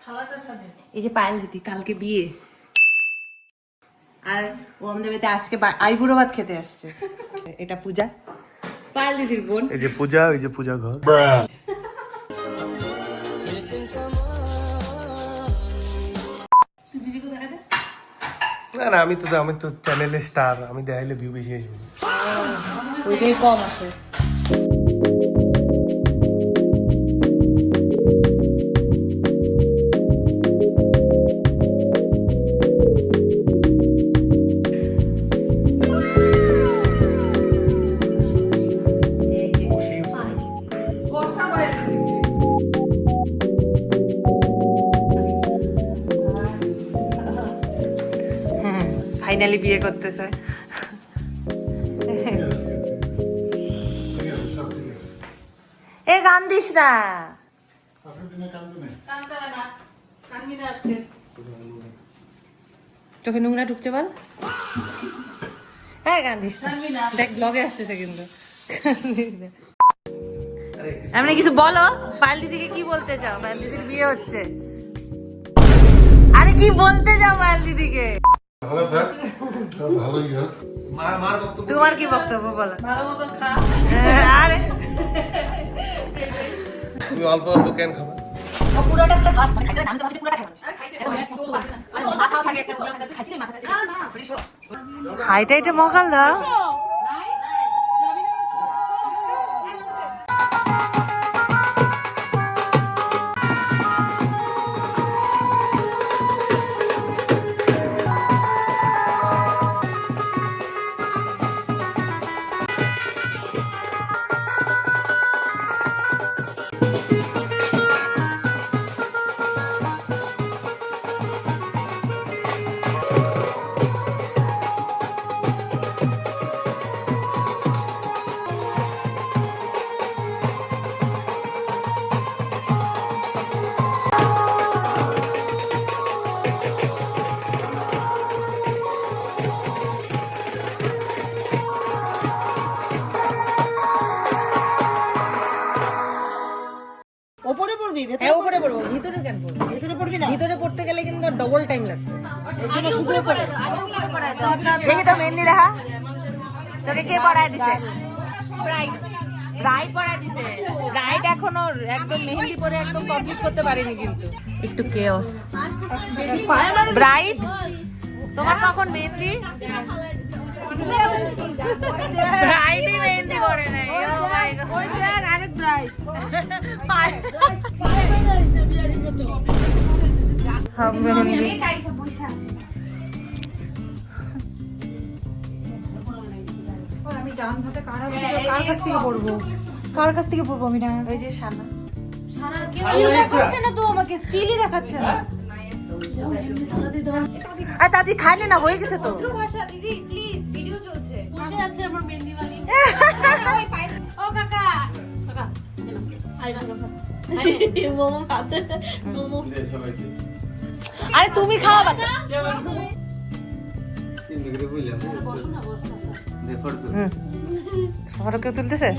এই যে পায়েল দিদি কালকে বিয়ে, আর ও আমাদের বাড়িতে আজকে আইবুড়ো ভাত খেতে আসছে। এটা পূজা, পায়েল দিদির বোন। এই যে পূজা, ওই যে পূজা ঘর। না না, আমি তো চ্যানেলের স্টার, আমি দেখাইলে ভিউ বেশি আসবে। ওইটাই কম আছে। ফাইনালি বিয়ে করতেছে। এ গান দিস না, চোখে নোংরা ঢুকছে বল। হ্যাঁ গান দিস না, দেখ ব্লগে আসতেছে কিন্তু। এমনি কিছু বলো, পায়েল দিদিকে কি বলতে চাও? পায়েল দিদির বিয়ে হচ্ছে, আরে কি বলতে চাও পায়েল দিদিকে? তোমার কি বক্তব্য বলো? আরে তুমি অল্প অল্প কেন খাবা? হাইটা এটা মকাল দাও। ওপরে পড়বি? হ্যাঁ ওপরে পড়বো, ভিতরে কেন পড়বি? ভিতরে পড়বি না, ভিতরে পড়তে গেলে কিন্তু ডবল টাইম লাগবে। এই জন্য শুধু পড়ে দেখি তো মেহেন্দি দেখা। তোকে কে পড়ায় দিছে? ব্রাইড পড়ায় দিছে। ব্রাইড এখনো একদম মেহেন্দি পরে একদম কমপ্লিট করতে পারেনি, কিন্তু একটু কেওস। ব্রাইড তোমার কখন মেহেন্দি? ব্রাইডই মেহেন্দি পরে নাই। ও মাই গড, ওই যে আরেক ব্রাইড। হাম মেহেন্দি। আমি ডান হাতে কার কাছ থেকে পড়বো? কার কাছ থেকে পড়বো আমি ডান? ওই যে শানা। শানা কেউ দেখাচ্ছে না তো, আমাকে স্কিলই দেখাচ্ছে না। আর দাদি খায় না, হয়ে গেছে তো। ভাষা দিদি প্লিজ, ভিডিও চলছে। বসে আছে আমার মেহেন্দি वाली। ও কাকা, কাকা আই না মোমো খাতে মোমো। আরে তুমি খাওয়া বাদ দাও। ফটো কেউ তুলতেছে?